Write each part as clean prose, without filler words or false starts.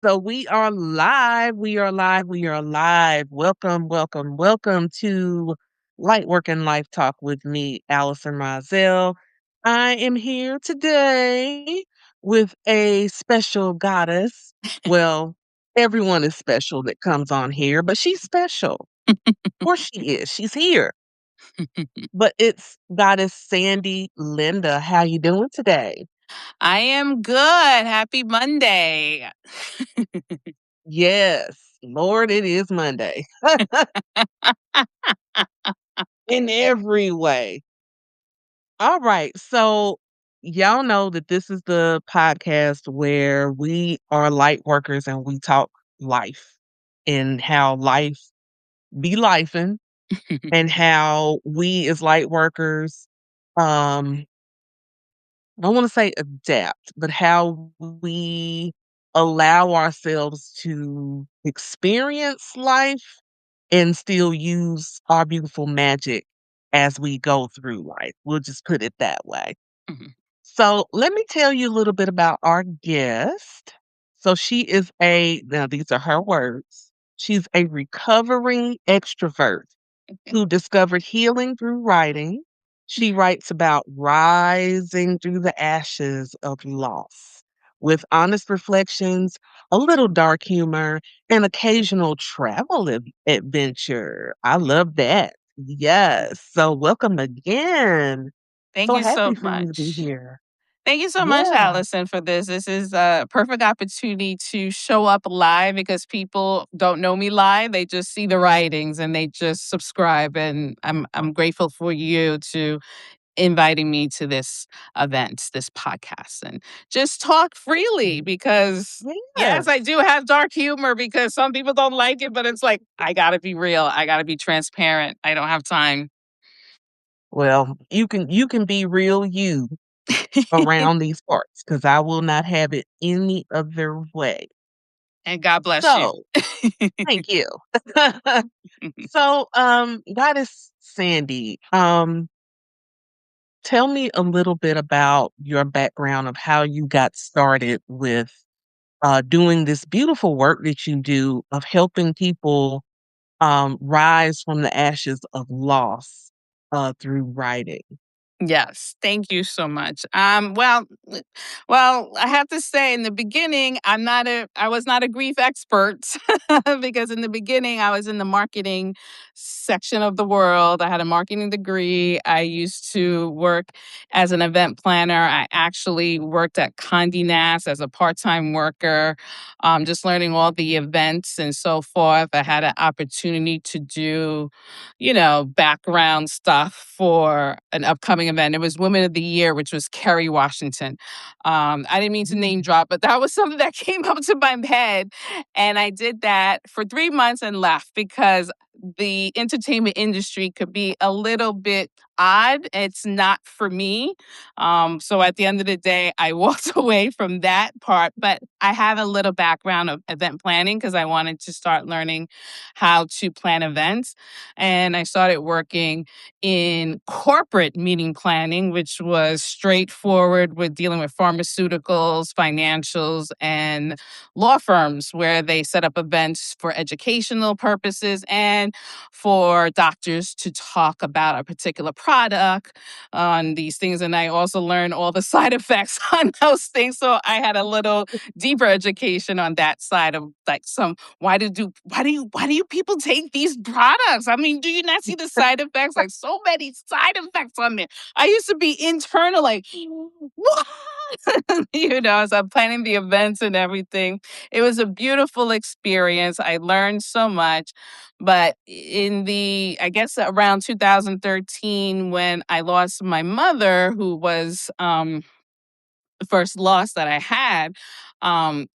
So we are live. We are live. We are live. Welcome, welcome, welcome to LightWork and LifeTalk with me, Allison Rozelle. I am here today with a special goddess. Well, everyone is special that comes on here, but she's special. Of course she is. She's here. But it's goddess Sandy Linda. How you doing today? I am good. Happy Monday. Yes, Lord, it is Monday. In every way. All right. So, y'all know that this is the podcast where we are light workers and we talk life and how life be lifing and how we as light workers, um, I don't want to say adapt, but how we allow ourselves to experience life and still use our beautiful magic as we go through life. We'll just put it that way. Mhm. So let me tell you a little bit about our guest. So she is now these are her words. She's a recovering extrovert who discovered healing through writing. She writes about rising through the ashes of loss with honest reflections, a little dark humor, and occasional travel adventure. I love that. Yes. So, welcome again. Thank So you so happy for you to be much. here. Thank you so much, Yeah. Allison, for this. This is a perfect opportunity to show up live because people don't know me live. They just see the writings and they just subscribe. And I'm grateful for you to inviting me to this event, this podcast, and just talk freely because yes, I Yes. do have dark humor because some people don't like it, but it's like I gotta be real. I gotta be transparent. I don't have time. Well, you can be real you around these parts because I will not have it any other way. And God bless you. So, thank you. So, Goddess Sandy, tell me a little bit about your background of how you got started with doing this beautiful work that you do of helping people rise from the ashes of loss through writing. Yes, thank you so much. Well, I have to say in the beginning, I was not a grief expert because in the beginning I was in the marketing section of the world. I had a marketing degree. I used to work as an event planner. I actually worked at Condé Nast as a part-time worker, just learning all the events and so forth. I had an opportunity to do background stuff for an upcoming event. It was Women of the Year, which was Kerry Washington. I didn't mean to name drop, but that was something that came up to my head. And I did that for 3 months and left because the entertainment industry could be a little bit odd. It's not for me. So at the end of the day, I walked away from that part. But I have a little background of event planning because I wanted to start learning how to plan events. And I started working in corporate meeting planning, which was straightforward with dealing with pharmaceuticals, financials, and law firms where they set up events for educational purposes and for doctors to talk about a particular product on these things. And I also learned all the side effects on those things. So I had a little deeper education on that side of like some why do you people take these products? I mean, do you not see the side effects? Like so many side effects on there. I used to be internal, like what? As I'm planning the events and everything. It was a beautiful experience. I learned so much. But I guess around 2013, when I lost my mother, who was the first loss that I had,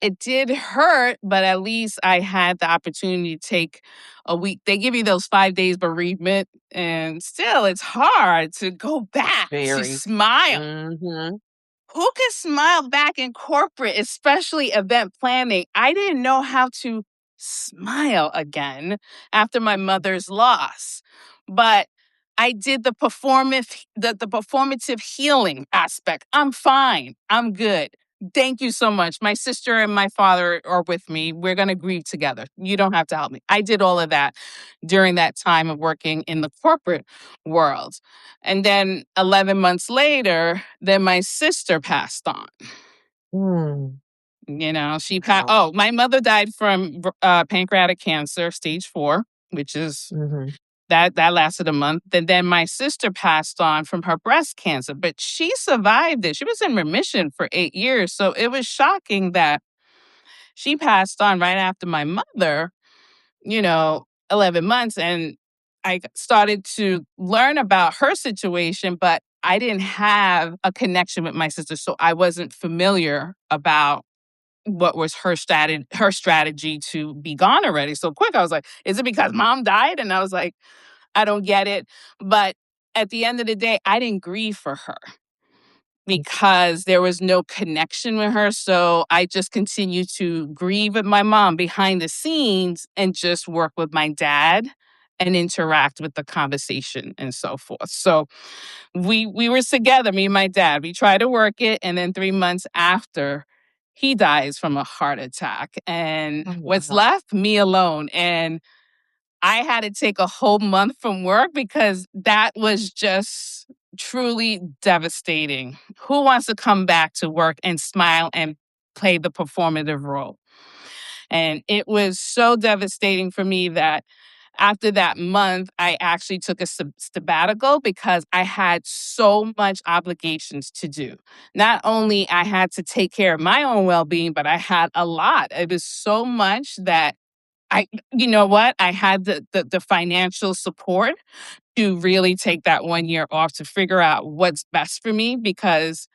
it did hurt, but at least I had the opportunity to take a week. They give you those 5 days bereavement, and still, it's hard to go back to Very. smile. Hmm. Who can smile back in corporate, especially event planning? I didn't know how to smile again after my mother's loss. But I did the performative healing aspect. I'm fine. I'm good. Thank you so much. My sister and my father are with me. We're going to grieve together. You don't have to help me. I did all of that during that time of working in the corporate world. And then 11 months later, then my sister passed on. Mm. She passed. Wow. Oh, my mother died from pancreatic cancer, stage 4, which is Mhm. that lasted a month. And then my sister passed on from her breast cancer, but she survived it. She was in remission for 8 years. So it was shocking that she passed on right after my mother, 11 months. And I started to learn about her situation, but I didn't have a connection with my sister. So I wasn't familiar about what was her strategy to be gone already so quick. I was like, is it because mom died? And I was like, I don't get it. But at the end of the day, I didn't grieve for her because there was no connection with her. So I just continued to grieve with my mom behind the scenes and just work with my dad and interact with the conversation and so forth. So we were together, me and my dad. We tried to work it, and then 3 months after, he dies from a heart attack. And Oh, what's wow. left? Me alone. And I had to take a whole month from work because that was just truly devastating. Who wants to come back to work and smile and play the performative role? And it was so devastating for me that after that month, I actually took a sabbatical because I had so much obligations to do. Not only I had to take care of my own well-being, but I had a lot. It was so much that you know what? I had the financial support to really take that 1 year off to figure out what's best for me because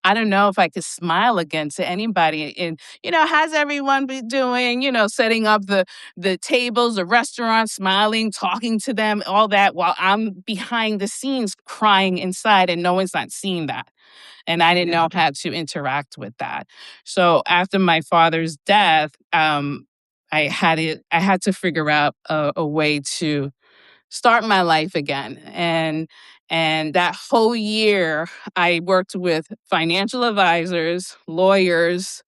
I don't know if I could smile again to anybody. And, how's everyone be doing? Setting up the tables, the restaurant, smiling, talking to them, all that while I'm behind the scenes crying inside and no one's not seeing that. And I didn't know how to interact with that. So after my father's death, I had to figure out a way to start my life again. And that whole year I worked with financial advisors, lawyers,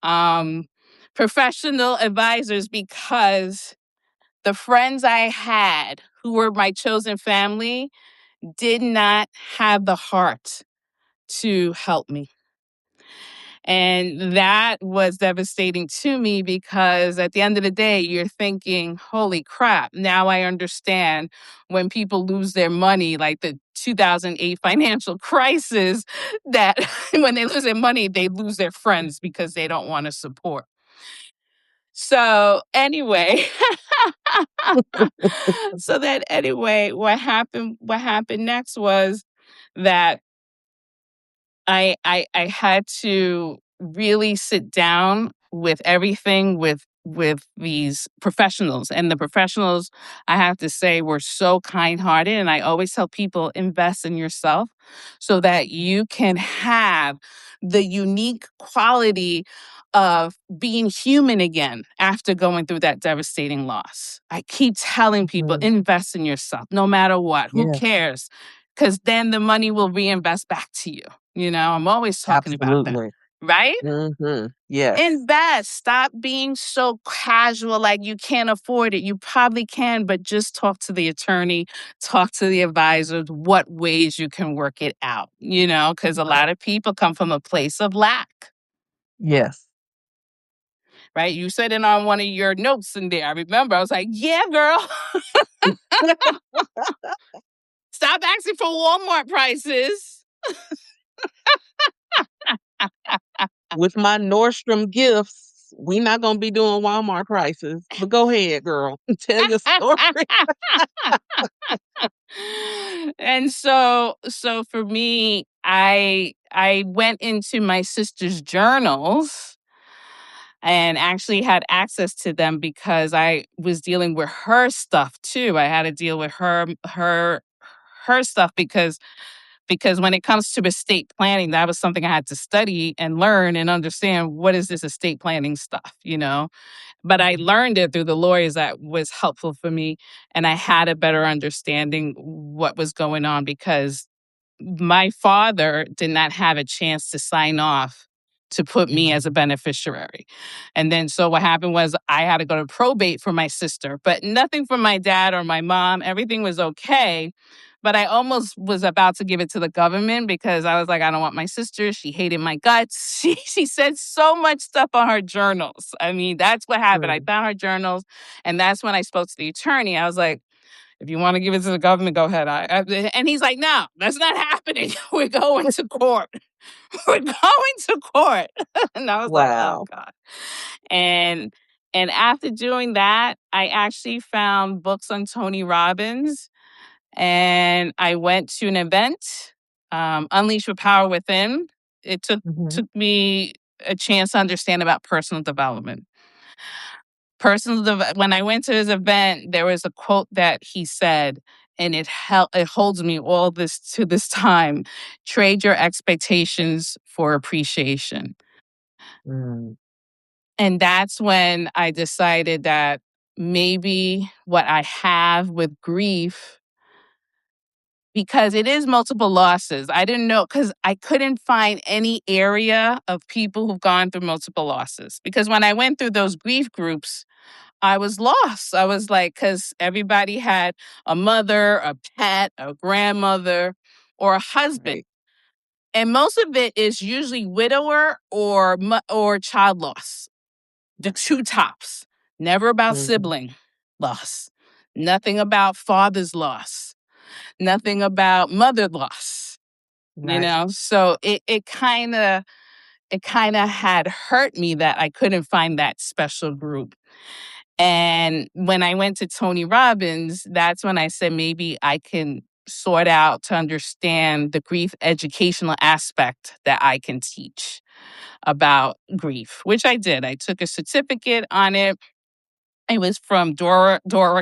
um, professional advisors because the friends I had who were my chosen family did not have the heart to help me. And that was devastating to me because at the end of the day, you're thinking, holy crap, now I understand when people lose their money, like the 2008 financial crisis, that when they lose their money, they lose their friends because they don't want to support. So, anyway, what happened next was that I had to really sit down with everything with these professionals. And the professionals, I have to say, were so kind-hearted. And I always tell people, invest in yourself so that you can have the unique quality of being human again after going through that devastating loss. I keep telling people, Mhm. invest in yourself, no matter what. Who Yes, cares? Because then the money will reinvest back to you. I'm always talking about that, absolutely. right? Mhm. Yes. Invest. Stop being so casual, like you can't afford it. You probably can, but just talk to the attorney, talk to the advisors, what ways you can work it out, because a Right. lot of people come from a place of lack, Yes. right? You said it on one of your notes in there. I remember I was like, yeah, girl, stop asking for Walmart prices. With my Nordstrom gifts, we not gonna be doing Walmart prices, but go ahead, girl. Tell your story. And so for me, I went into my sister's journals and actually had access to them because I was dealing with her stuff too. I had to deal with her stuff because when it comes to estate planning, that was something I had to study and learn and understand what is this estate planning stuff. But I learned it through the lawyers that was helpful for me. And I had a better understanding what was going on because my father did not have a chance to sign off to put me as a Mhm. beneficiary. And then so what happened was I had to go to probate for my sister, but nothing from my dad or my mom. Everything was okay. But I almost was about to give it to the government because I was like, I don't want my sister. She hated my guts. She said so much stuff on her journals. I mean, that's what happened. I Mm. found her journals, and that's when I spoke to the attorney. I was like, if you want to give it to the government, go ahead. And he's like, no, that's not happening. We're going to court. We're going to court. And I was like, oh Wow. God. And after doing that, I actually found books on Tony Robbins, and I went to an event, Unleash with Power Within. It Mhm. took me a chance to understand about personal development. When I went to his event, there was a quote that he said, and it holds me all this to this time. Trade your expectations for appreciation. Mm. And that's when I decided that maybe what I have with grief, because it is multiple losses. I didn't know, because I couldn't find any area of people who've gone through multiple losses. Because when I went through those grief groups, I was lost. I was like, because everybody had a mother, a pet, a grandmother, or a husband. Right. And most of it is usually widower or child loss, the two tops. Never about Mhm. sibling loss. Nothing about father's loss. Nothing about mother loss. Right. So it kind of had hurt me that I couldn't find that special group. And when I went to Tony Robbins, that's when I said maybe I can sort out to understand the grief educational aspect that I can teach about grief, which I did. I took a certificate on it. It was from Dora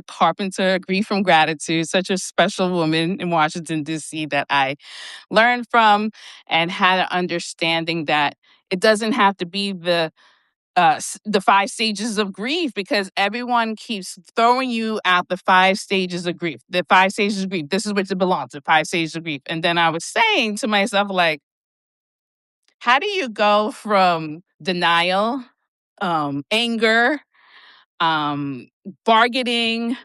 Carpenter, Grief from Gratitude, such a special woman in Washington, D.C., that I learned from and had an understanding that it doesn't have to be the 5 stages of grief, because everyone keeps throwing you out the 5 stages of grief. The 5 stages of grief. This is what it belongs to. 5 stages of grief. And then I was saying to myself, like, how do you go from denial, anger, um, bargaining,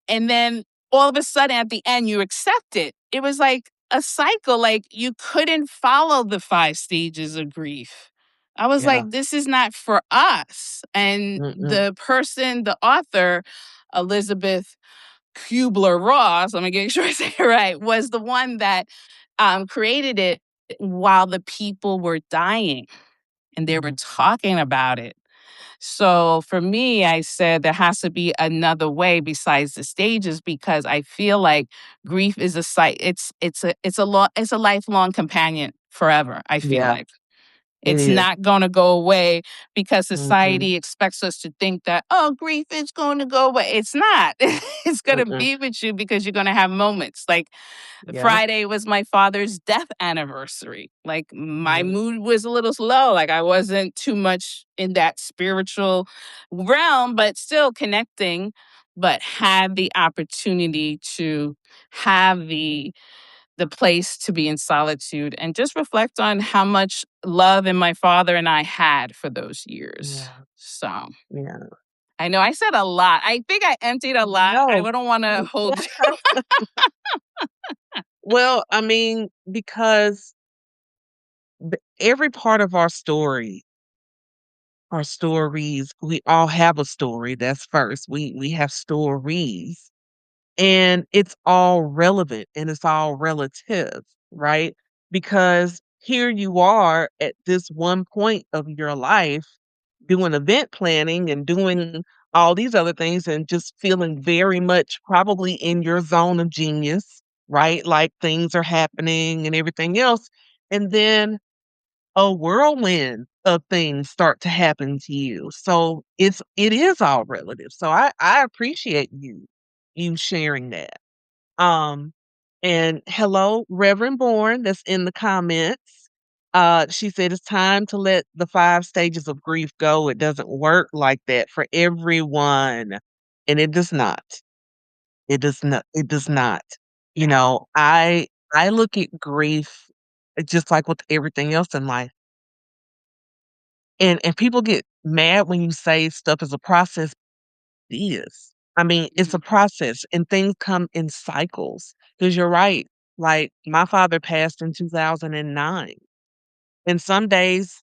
and then all of a sudden at the end you accept it? It was like a cycle. Like, you couldn't follow the 5 stages of grief. I was Yeah. like, this is not for us. And Mm-mm. the author, Elizabeth Kubler-Ross, let me get sure I say it right, was the one that created it while the people were dying and they were Mhm. talking about it. So for me, I said there has to be another way besides the stages, because I feel like grief is a site. It's a lifelong companion forever. I feel Yeah, like it it's is. not going to go away because Mhm. society expects us to think that, oh, grief is going to go away. It's not. It's going to Mm-mm. be with you because you're going to have moments like Yeah. Friday was my father's death anniversary. Like, my Mhm. mood was a little low. Like, I wasn't too much in that spiritual realm, but still connecting, but had the opportunity to have the place to be in solitude and just reflect on how much love and my father and I had for those years. Yeah. So Yeah. I know I said a lot. I think I emptied a lot. I No. don't want to hold. Well, I mean, because every part of our stories, we all have a story. That's first. We have stories, and it's all relevant and it's all relative, right? Because here you are at this one point of your life doing event planning and doing all these other things and just feeling very much probably in your zone of genius, right? Like things are happening and everything else. And then a whirlwind of things start to happen to you. So it is all relative. So I appreciate you sharing that. Um, and hello, Reverend Bourne, that's in the comments. She said it's time to let the 5 stages of grief go. It doesn't work like that for everyone. And it does not. It does not. It does not. You know, I look at grief just like with everything else in life. And people get mad when you say stuff is a process. It is. I mean, it's a Mhm. process and things come in cycles. Because you're right. Like my father passed in 2009. And some days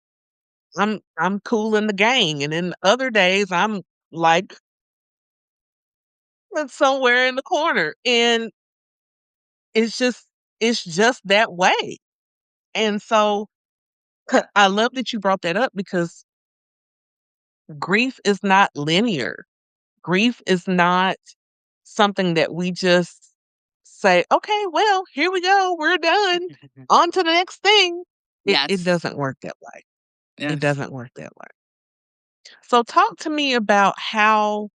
I'm cool in the gang. And then other days I'm like somewhere in the corner. And it's just it's just that way. And so I love that you brought that up because grief is not linear. Grief is not something that we just say, "Okay, well, here we go. We're done. On to the next thing." It Yes. doesn't work that way. It Yes. doesn't work that way. So talk to me about how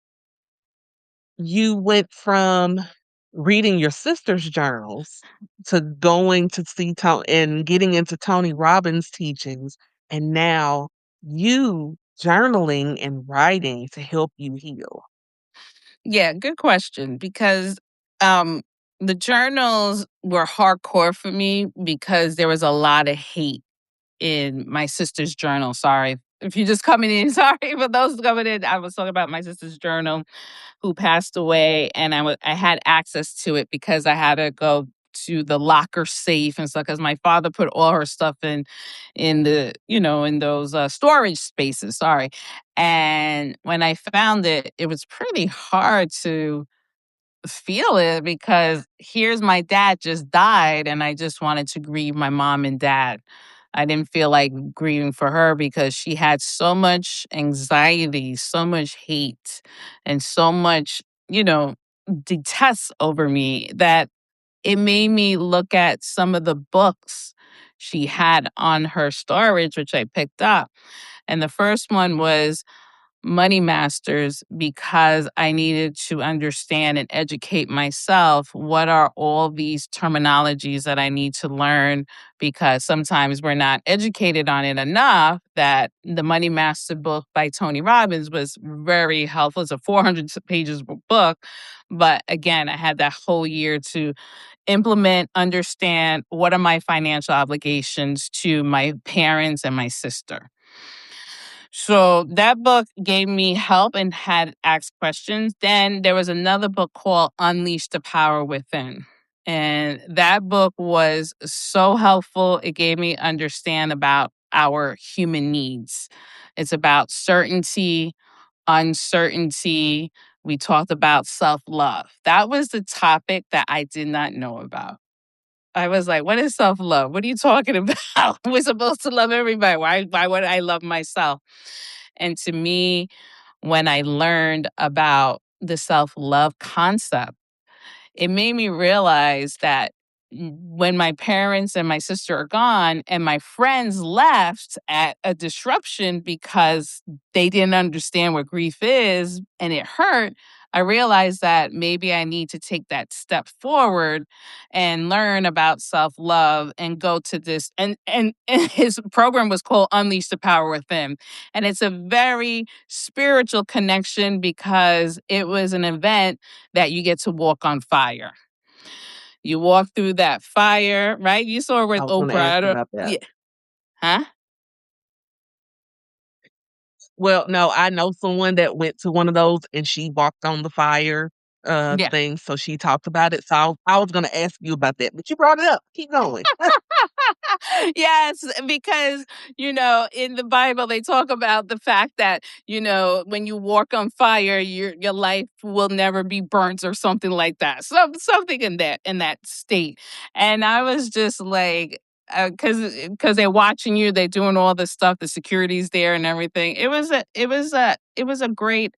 you went from reading your sister's journals to going to see Tony and getting into Tony Robbins' teachings, and now you journaling and writing to help you heal. Yeah, good question because um the journals were hardcore for me because there was a lot of hate in my sister's journal. Sorry. If you're just coming in, sorry for those coming in. I was talking about my sister's journal who passed away, and I had access to it because I had to go to the locker safe and stuff because my father put all her stuff in the in those storage spaces. Sorry, and when I found it, it was pretty hard to feel it because here's my dad just died and I just wanted to grieve my mom and dad. I didn't feel like grieving for her because she had so much anxiety, so much hate, and so much, detest over me that it made me look at some of the books she had on her storage, which I picked up. And the first one was Money Masters because I needed to understand and educate myself what are all these terminologies that I need to learn because sometimes we're not educated on it enough. That the Money Master book by Tony Robbins was very helpful. It's a 400 pages book, but again, I had that whole year to implement, understand what are my financial obligations to my parents and my sister. So that book gave me help and had asked questions. Then there was another book called Unleash the Power Within. And that book was so helpful. It gave me understand about our human needs. It's about certainty, uncertainty. We talked about self-love. That was the topic that I did not know about. I was like, "What is self-love? What are you talking about? We're supposed to love everybody. Why would I love myself?" And to me, when I learned about the self-love concept, it made me realize that when my parents and my sister are gone and my friends left at a disruption because they didn't understand what grief is and it hurt, I realized that maybe I need to take that step forward and learn about self-love and go to this and his program was called Unleash the Power Within. And it's a very spiritual connection because it was an event that you get to walk on fire. You walk through that fire, right? You saw it I with was gonna Oprah. ask I don't about that. yeah. Huh? Well, no, I know someone that went to one of those and she walked on the fire Yeah. thing, so she talked about it. So I was gonna ask you about that, but you brought it up. Keep going. Yes, because, in the Bible, they talk about the fact that, when you walk on fire, your life will never be burnt or something like that. Something in that state. And I was just like, because they're watching you, they're doing all this stuff, the security's there and everything. It was a great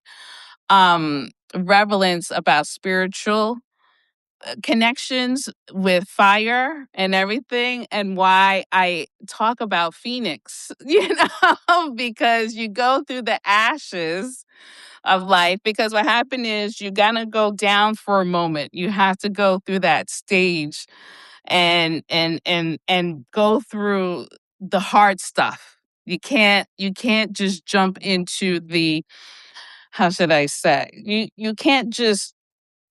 relevance about spiritual connections with fire and everything and why I talk about Phoenix, because you go through the ashes of life because what happened is you got to go down for a moment. You have to go through that stage and go through the hard stuff. You can't just jump into the how should I say? You can't just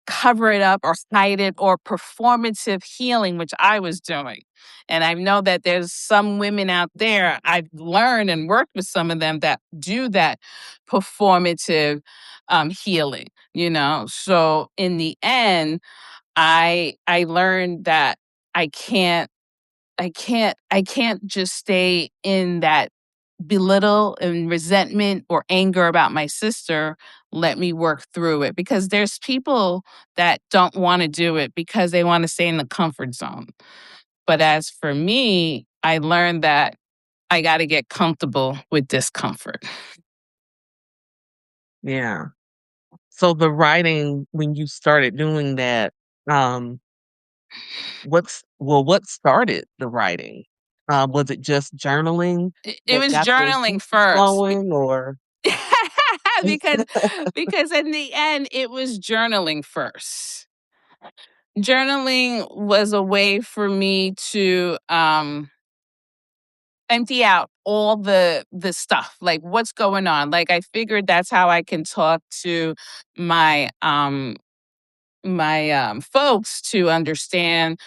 cover it up or hide it or performative healing, which I was doing. And I know that there's some women out there, I've learned and worked with some of them that do that performative healing, So in the end, I learned that I can't I can't just stay in that belittle and resentment or anger about my sister. Let me work through it, because there's people that don't want to do it because they want to stay in the comfort zone. But as for me, I learned that I got to get comfortable with discomfort. Yeah. So the writing, when you started doing that, um, what started the writing? Was it just journaling It that was got the journaling juices first. flowing, or because because in the end it was journaling first. Journaling was a way for me to empty out all the stuff, like what's going on. Like I figured that's how I can talk to my folks to understand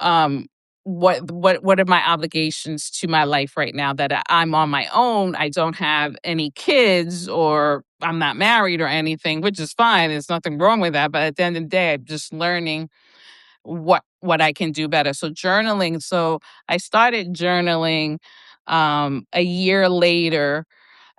um what are my obligations to my life right now, that I'm on my own. I don't have any kids, or I'm not married or anything, which is fine. There's nothing wrong with that. But at the end of the day, I'm just learning what I can do better. So journaling. So I started journaling a year later,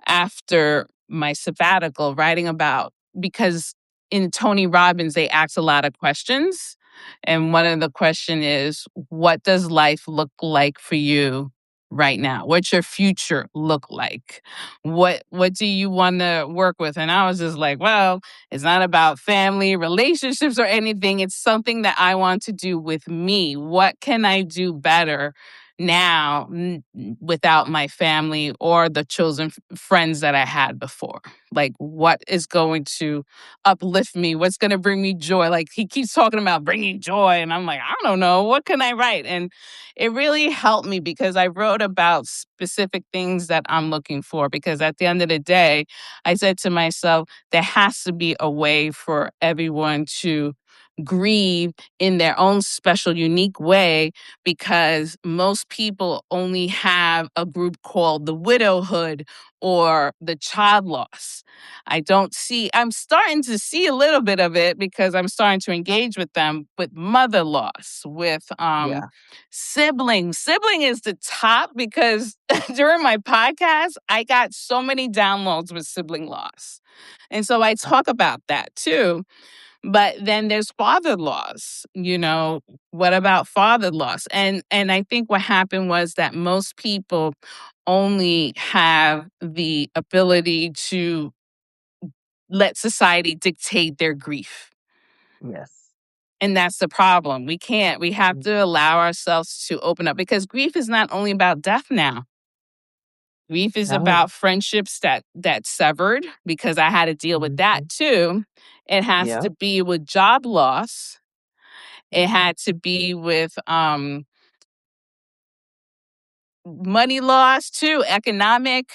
after my sabbatical, writing about, because in Tony Robbins they ask a lot of questions, and one of the question is, what does life look like for you right now? What's your future look like? What do you want to work with? And I was just like, well, it's not about family relationships or anything. It's something that I want to do with me. What can I do better now, without my family or the chosen friends that I had before? Like, what is going to uplift me? What's going to bring me joy? Like, he keeps talking about bringing joy, and I'm like, I don't know, what can I write? And it really helped me because I wrote about specific things that I'm looking for. Because at the end of the day, I said to myself, there has to be a way for everyone to grieve in their own special, unique way, because most people only have a group called the widowhood or the child loss. I'm starting to see a little bit of it because I'm starting to engage with them, with mother loss, with yeah, siblings. Sibling is the top because during my podcast, I got so many downloads with sibling loss. And so I talk about that too. But then there's father loss. What about father loss? And I think what happened was that most people only have the ability to let society dictate their grief. yes, And that's the problem. We can't. We have mm, to allow ourselves to open up, because grief is not only about death now. Grief is no, about friendships that severed, because I had to deal with mhm, that too. It has yeah, to be with job loss. It had to be with money loss too, economic.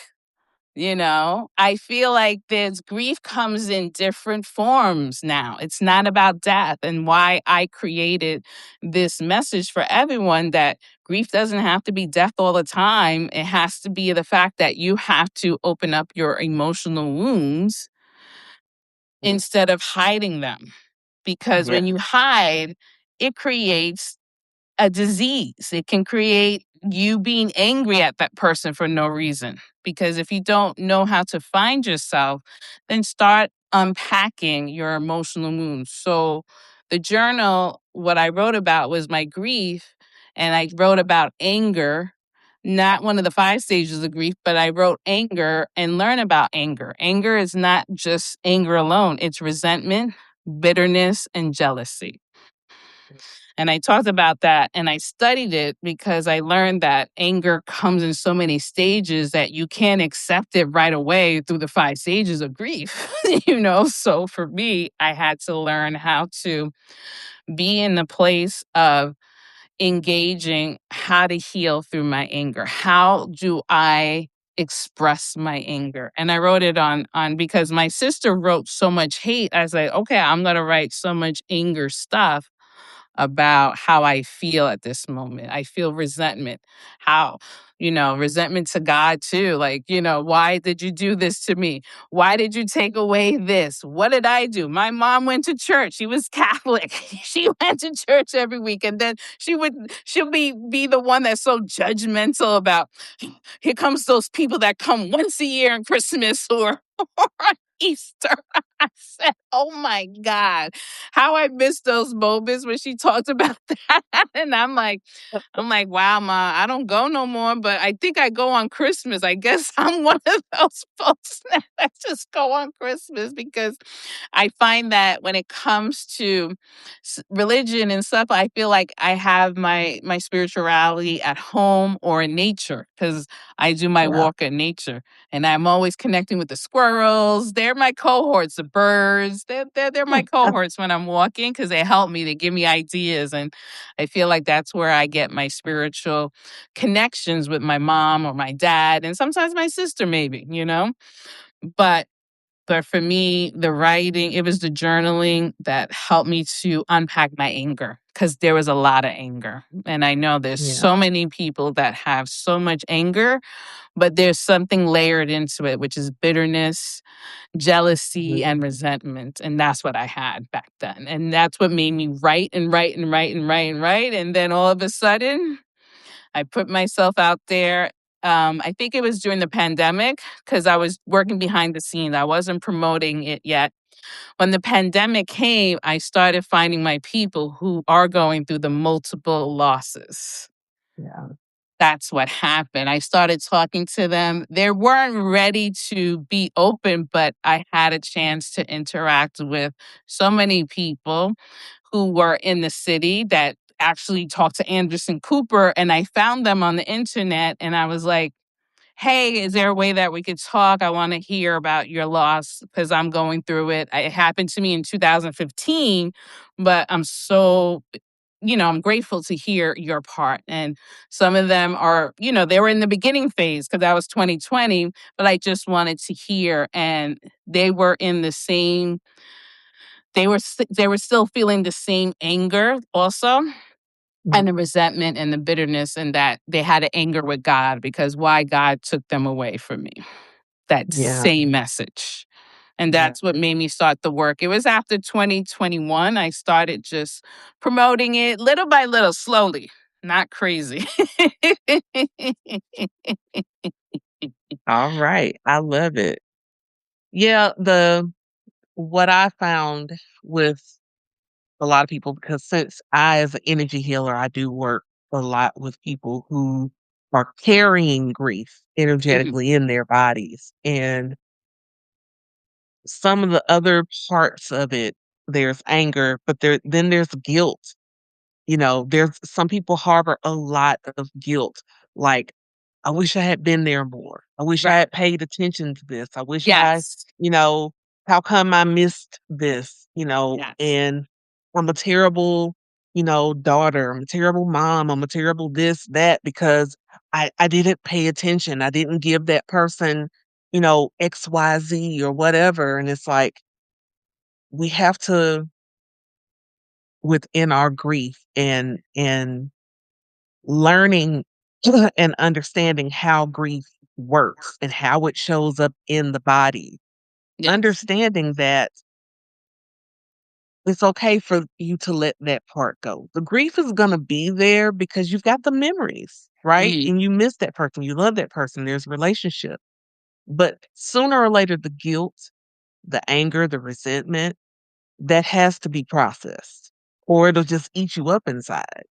I feel like there's grief comes in different forms now. It's not about death, and why I created this message for everyone, that grief doesn't have to be death all the time. It has to be the fact that you have to open up your emotional wounds yeah, instead of hiding them. Because yeah, when you hide, it creates a disease. It can create you being angry at that person for no reason. Because if you don't know how to find yourself, then start unpacking your emotional wounds. So, the journal, what I wrote about was my grief, and I wrote about anger. Not one of the 5 stages of grief, but I wrote anger and learn about anger. Anger is not just anger alone, it's resentment, bitterness, and jealousy. And I talked about that and I studied it because I learned that anger comes in so many stages that you can't accept it right away through the 5 stages of grief. So for me, I had to learn how to be in the place of engaging how to heal through my anger. How do I express my anger? And I wrote it on because my sister wrote so much hate. I was like, okay, I'm gonna write so much anger stuff. about how I feel at this moment. I feel resentment. How, resentment to God too. Like, why did you do this to me? Why did you take away this? What did I do? My mom went to church. She was Catholic. She went to church every week. And then she'll be the one that's so judgmental about, here comes those people that come once a year on Christmas or on Easter. I said, oh my God, how I missed those moments when she talked about that. And I'm like, wow, ma, I don't go no more, but I think I go on Christmas. I guess I'm one of those folks that just go on Christmas because I find that when it comes to religion and stuff, I feel like I have my spirituality at home or in nature because I do my Yeah. walk in nature, and I'm always connecting with the squirrels. They're my cohorts, the birds. They're my cohorts when I'm walking because they help me. They give me ideas, and I feel like that's where I get my spiritual connections with my mom or my dad, and sometimes my sister, maybe. But for me, the writing, it was the journaling that helped me to unpack my anger because there was a lot of anger. And I know there's Yeah. so many people that have so much anger, but there's something layered into it, which is bitterness, jealousy, Mhm. and resentment. And that's what I had back then. And that's what made me write and write and write and write and write. And then all of a sudden, I put myself out there. I think it was during the pandemic because I was working behind the scenes. I wasn't promoting it yet. When the pandemic came, I started finding my people who are going through the multiple losses. Yeah. That's what happened. I started talking to them. They weren't ready to be open, but I had a chance to interact with so many people who were in the city that actually talked to Anderson Cooper. And I found them on the internet and I was like, hey, is there a way that we could talk? I want to hear about your loss because I'm going through it. It happened to me in 2015, but I'm grateful to hear your part. And some of them are, they were in the beginning phase because that was 2020, but I just wanted to hear. And they were in the same, they were still feeling the same anger also, Mm. and the resentment and the bitterness, and that they had an anger with God because why God took them away from me. That Yeah. same message. And Yeah. that's what made me start the work. It was after 2021, I started just promoting it little by little, slowly, not crazy. All right. I love it. Yeah, the what I found with a lot of people, because since I, as an energy healer, I do work a lot with people who are carrying grief Mhm. energetically in their bodies. And some of the other parts of it, there's anger, but there's guilt. There's some people harbor a lot of guilt. Like, I wish I had been there more. I wish I Right. had paid attention to this. I wish Yes. you know, how come I missed this? Yes. And I'm a terrible, daughter. I'm a terrible mom. I'm a terrible this, that, because I didn't pay attention. I didn't give that person, XYZ or whatever. And it's like, we have to, within our grief and learning and understanding how grief works and how it shows up in the body. Yes. Understanding that it's okay for you to let that part go. The grief is going to be there because you've got the memories, right? Mhm. And you miss that person, you love that person, there's a relationship. But sooner or later, the guilt, the anger, the resentment, that has to be processed or it'll just eat you up inside.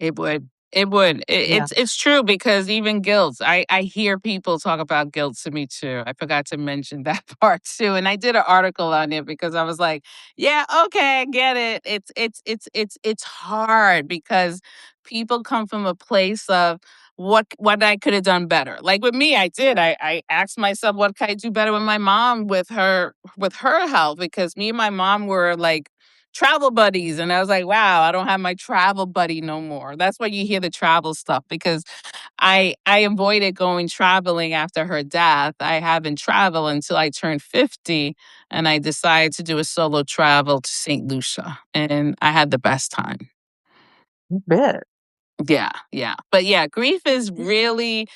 It would. It would. Yeah. It's true because even guilt. I hear people talk about guilt to me too. I forgot to mention that part too, and I did an article on it because I was like, yeah, okay, I get it. It's hard because people come from a place of what I could have done better. Like with me, I did. I asked myself, what could I do better with my mom with her health, because me and my mom were like travel buddies. And I was like, wow, I don't have my travel buddy no more. That's why you hear the travel stuff, because I avoided going traveling after her death. I haven't traveled until I turned 50, and I decided to do a solo travel to St. Lucia, and I had the best time. You bet. Yeah, yeah. But yeah, grief is really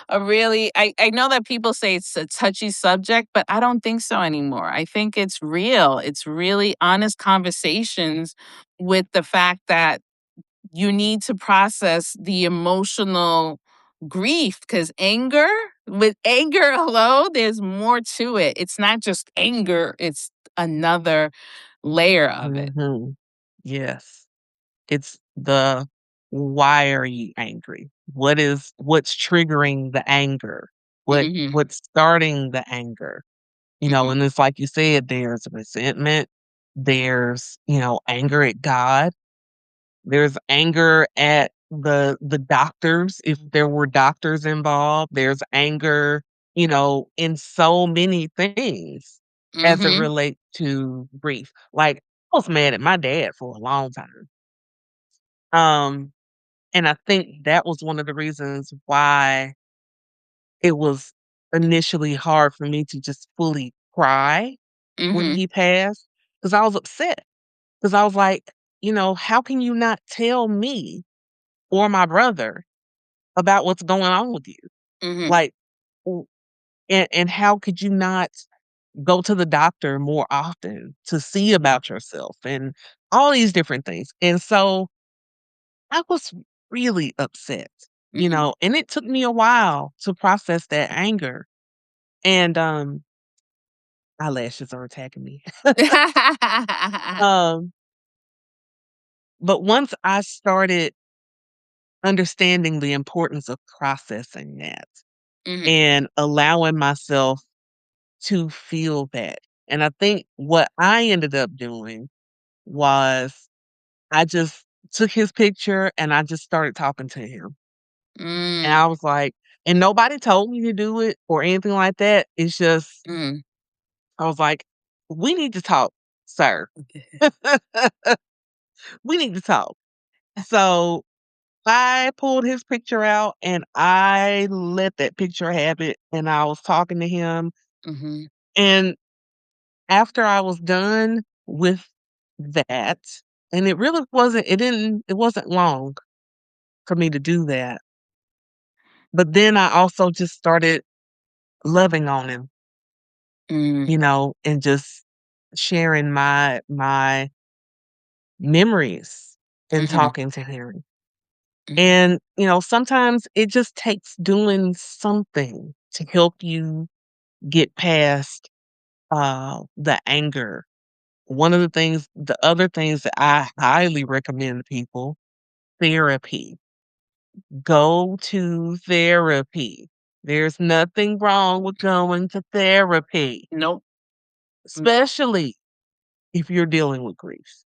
I know that people say it's a touchy subject, but I don't think so anymore. I think it's real. It's really honest conversations with the fact that you need to process the emotional grief, because with anger alone, there's more to it. It's not just anger, it's another layer of it. Mhm. Yes. It's the why are you angry? What's triggering the anger? Mhm. What's starting the anger? Mhm. And it's like you said, there's resentment, there's, anger at God, there's anger at the doctors, if there were doctors involved, there's anger, in so many things as it Mhm. relates to grief. Like, I was mad at my dad for a long time. Um, and I think that was one of the reasons why it was initially hard for me to just fully cry when Mhm. he passed, because I was upset. Because I was like, how can you not tell me or my brother about what's going on with you? Mhm. Like, w and how could you not go to the doctor more often to see about yourself and all these different things? And so I was really upset, Mhm. and it took me a while to process that anger. And eyelashes are attacking me. Um, but once I started understanding the importance of processing that Mhm. and allowing myself to feel that. And I think what I ended up doing was I just took his picture and I just started talking to him. And Mm. I was like, and nobody told me to do it or anything like that. It's just, Mm. I was like, we need to talk, sir. We need to talk. So I pulled his picture out and I let that picture have it. And I was talking to him. Mhm. And after I was done with that, and it wasn't long for me to do that. But then I also just started loving on him, Mm. and just sharing my memories and Mhm. talking to him. Mhm. And, sometimes it just takes doing something to help you get past the anger. The other things that I highly recommend to people, therapy. Go to therapy. There's nothing wrong with going to therapy, Nope. especially if you're dealing with grief.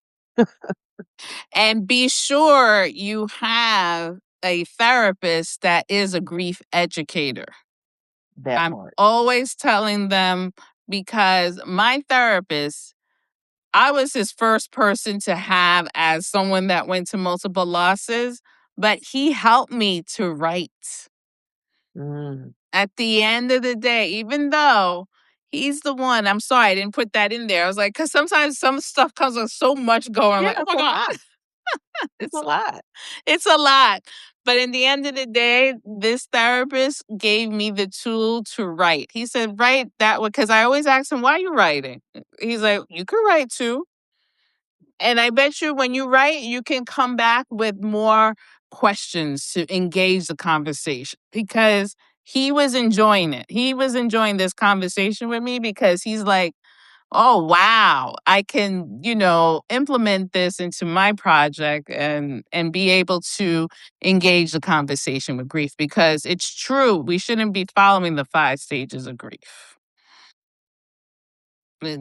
And be sure you have a therapist that is a grief educator. That I'm part. always telling them, because my therapist, I was his first person to have as someone that went to multiple losses, but he helped me to write. Mm. At the end of the day, even though he's the one, I'm sorry I didn't put that in there. I was like, because sometimes some stuff comes with so much going. I'm Yeah, like, oh it's my a God, lot. It's a it's lot. it's a lot. But in the end of the day, this therapist gave me the tool to write. He said, write that way. Because I always ask him, why are you writing? He's like, you can write too. And I bet you when you write, you can come back with more questions to engage the conversation, because he was enjoying it. He was enjoying this conversation with me, because he's like, oh, wow, I can, implement this into my project and be able to engage the conversation with grief, because it's true. We shouldn't be following the 5 stages of grief. We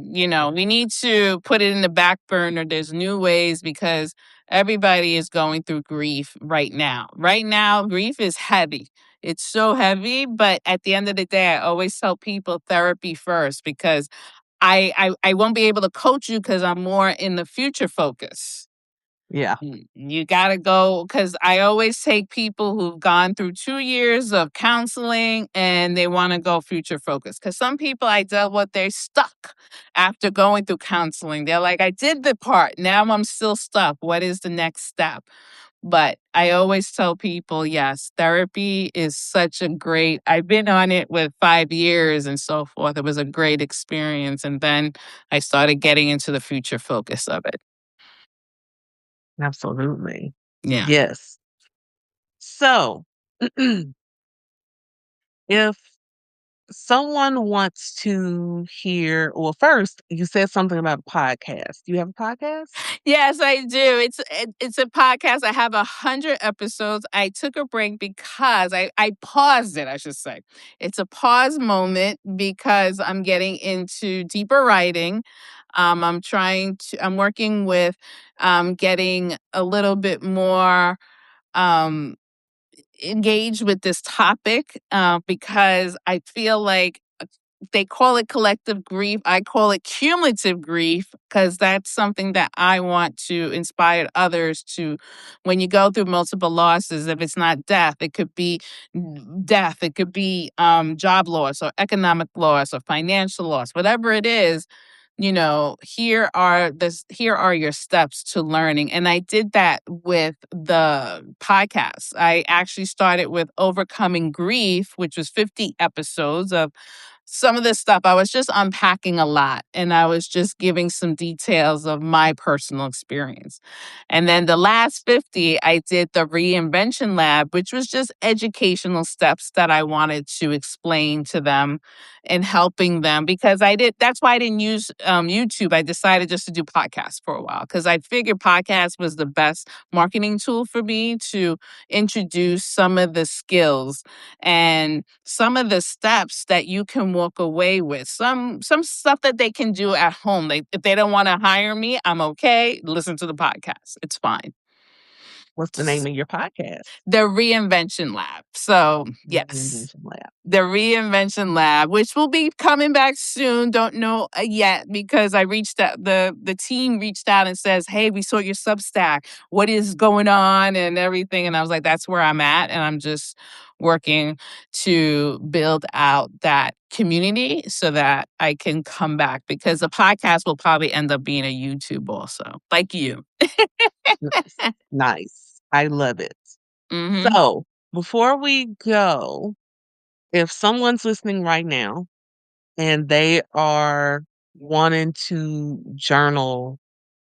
need to put it in the back burner. There's new ways, because everybody is going through grief right now. Right now, grief is heavy. It's so heavy, but at the end of the day, I always tell people therapy first, because I won't be able to coach you because I'm more in the future focus. Yeah. You got to go, because I always take people who've gone through 2 years of counseling and they want to go future focused. Because some people I dealt with, they're stuck after going through counseling. They're like, I did the part. Now I'm still stuck. What is the next step? But I always tell people, yes, therapy is such a great, I've been on it with 5 years and so forth. It was a great experience. And then I started getting into the future focus of it. Absolutely. Yeah. Yes. So, if someone wants to hear, well, first, you said something about a podcast. Do you have a podcast? Yes, I do. It's a podcast. I have 100 episodes. I took a break because I paused it, I should say. It's a pause moment because I'm getting into deeper writing. I'm working with getting a little bit more um engaged with this topic because I feel like they call it collective grief. I call it cumulative grief because that's something that I want to inspire others to. When you go through multiple losses, if it's not death, it could be death, it could be job loss or economic loss or financial loss, whatever it is. Here are your steps to learning. And I did that with the podcast. I actually started with overcoming grief, which was 50 episodes of some of this stuff. I was just unpacking a lot and I was just giving some details of my personal experience. And then the last 50, I did the reinvention lab, which was just educational steps that I wanted to explain to them and helping them, because that's why I didn't use YouTube. I decided just to do podcasts for a while because I figured podcast was the best marketing tool for me to introduce some of the skills and some of the steps that you can walk away with. Some stuff that they can do at home. If they don't want to hire me, I'm okay. Listen to the podcast. It's fine. What's the name of your podcast? The Reinvention Lab. So, yes, Reinvention Lab. the Reinvention Lab, which will be coming back soon. Don't know yet because I reached out. The team reached out and says, "Hey, we saw your Substack. What is going on and everything?" And I was like, "That's where I'm at," and I'm just working to build out that community so that I can come back, because the podcast will probably end up being a YouTube also, like you. Nice. Nice. I love it. Hmm. So, before we go, if someone's listening right now and they are wanting to journal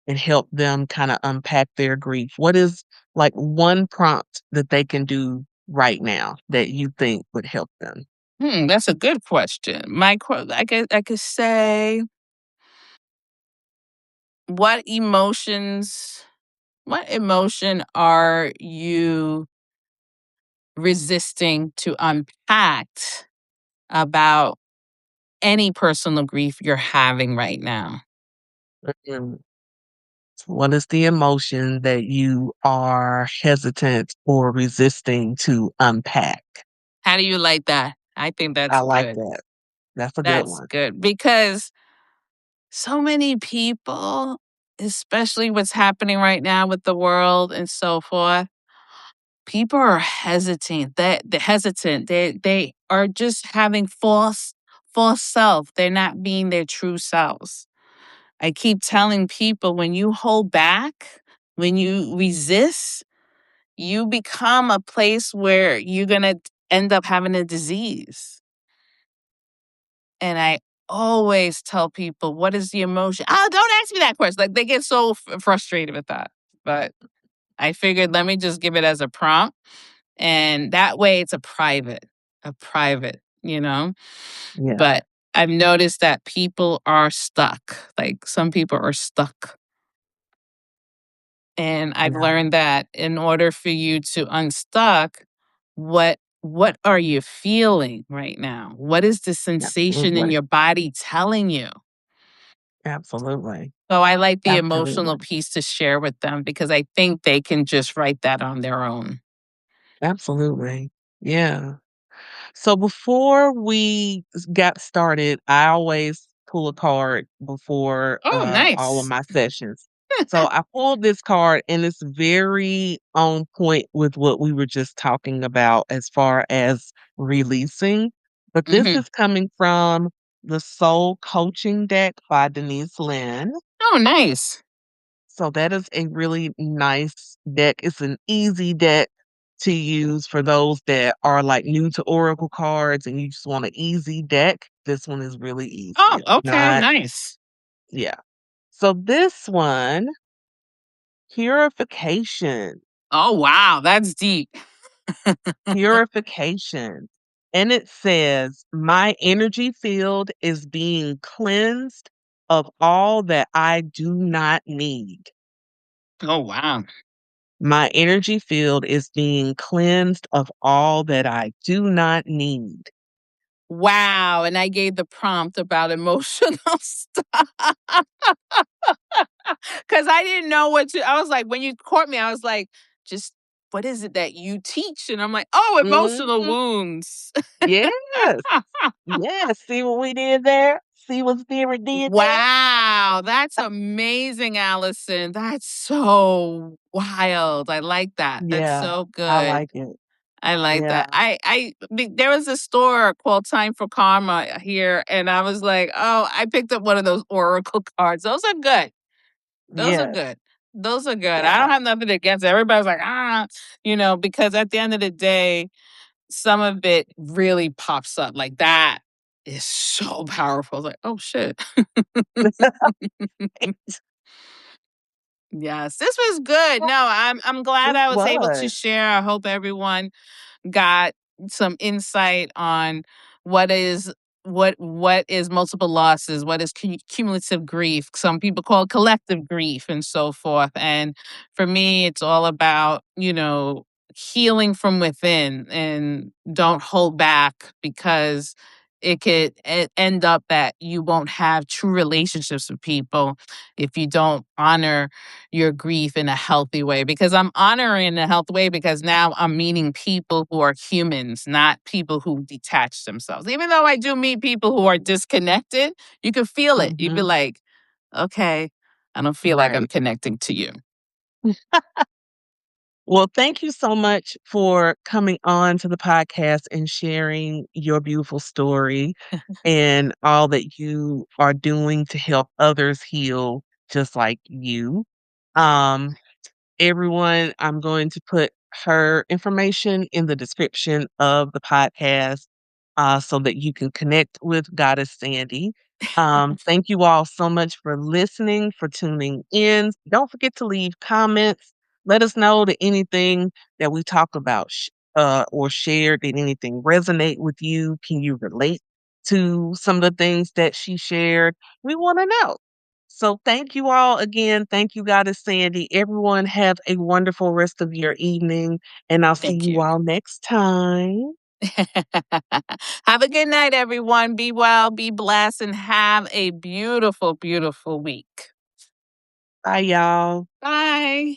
and help them kind of unpack their grief, what is like one prompt that they can do right now that you think would help them? That's a good question. I could say, what emotions, what emotion are you resisting to unpack about any personal grief you're having right now? Mm. What is the emotion that you are hesitant or resisting to unpack? How do you like that? I think I that's like good. that. That's a good That's one. good because so many people, especially what's happening right now with the world and so forth, people are hesitant. They're hesitant. They are just having false self. They're not being their true selves. I keep telling people, when you hold back, when you resist, you become a place where you're gonna end up having a disease. And I always tell people, what is the emotion? Oh, don't ask me that question. Like, they get so frustrated with that. But I figured, let me just give it as a prompt. And that way it's a private, you know? Yeah. But I've noticed that people are stuck. Like, some people are stuck. And I've Yeah. learned that in order for you to unstuck, what are you feeling right now? What is the sensation in Absolutely. your body telling you? Absolutely. So I like the emotional Absolutely. piece to share with them because I think they can just write that on their own. Absolutely. Yeah. So before we got started, I always pull a card before Oh, all of nice. my sessions. So I pulled this card and it's very on point with what we were just talking about as far as releasing. But this Hmm. is coming from the Soul Coaching deck by Denise Lynn. Oh, nice. So that is a really nice deck. It's an easy deck to use for those that are like new to Oracle cards and you just want an easy deck. This one is really easy. Oh, It's okay, not, nice. yeah. So this one, purification, Oh, wow, that's deep. purification. And it says, my energy field is being cleansed of all that I do not need. Oh, wow. My energy field is being cleansed of all that I do not need. Wow, and I gave the prompt about emotional stuff because I didn't know what to I was like, when you caught me, I was like, "Just what is it that you teach?" And I'm like, "Oh, emotional Mhm. wounds." Yes. Yes. See what we did there? See what Spirit did there? Wow, that's amazing, Allison. That's so wild. I like that. That's Yeah, so I good. like it. I like Yeah. that. There was a store called Time for Karma here, and I was like, oh, I picked up one of those Oracle cards. Those are good. Those are Yes. good. Those are good. I Yeah. don't have nothing against it. Everybody's like, because at the end of the day, some of it really pops up. Like that is so powerful. Like, oh shit. Yes, this was good. No, I'm glad This I was able to was. share. I hope everyone got some insight on what is what is multiple losses, what is cumulative grief. Some people call it collective grief and so forth. And for me, it's all about, healing from within and don't hold back because it could end up that you won't have true relationships with people if you don't honor your grief in a healthy way, because I'm honoring in a healthy way because now I'm meeting people who are humans, not people who detach themselves. Even though I do meet people who are disconnected, you can feel it. You'd be Mhm. like, okay, I don't feel like I'm Right. connecting to you. Well, thank you so much for coming on to the podcast and sharing your beautiful story and all that you are doing to help others heal just like you. Um, Everyone, I'm going to put her information in the description of the podcast so that you can connect with Goddess Sandy. Thank you all so much for listening, for tuning in. Don't forget to leave comments. Let us know that anything that we talk about or share, did anything resonate with you? Can you relate to some of the things that she shared? We want to know. So thank you all again. Thank you, Goddess Sandy. Everyone have a wonderful rest of your evening, and I'll see Thank you you. all next time. Have a good night, everyone. Be well, be blessed, and have a beautiful, beautiful week. Bye, y'all. Bye.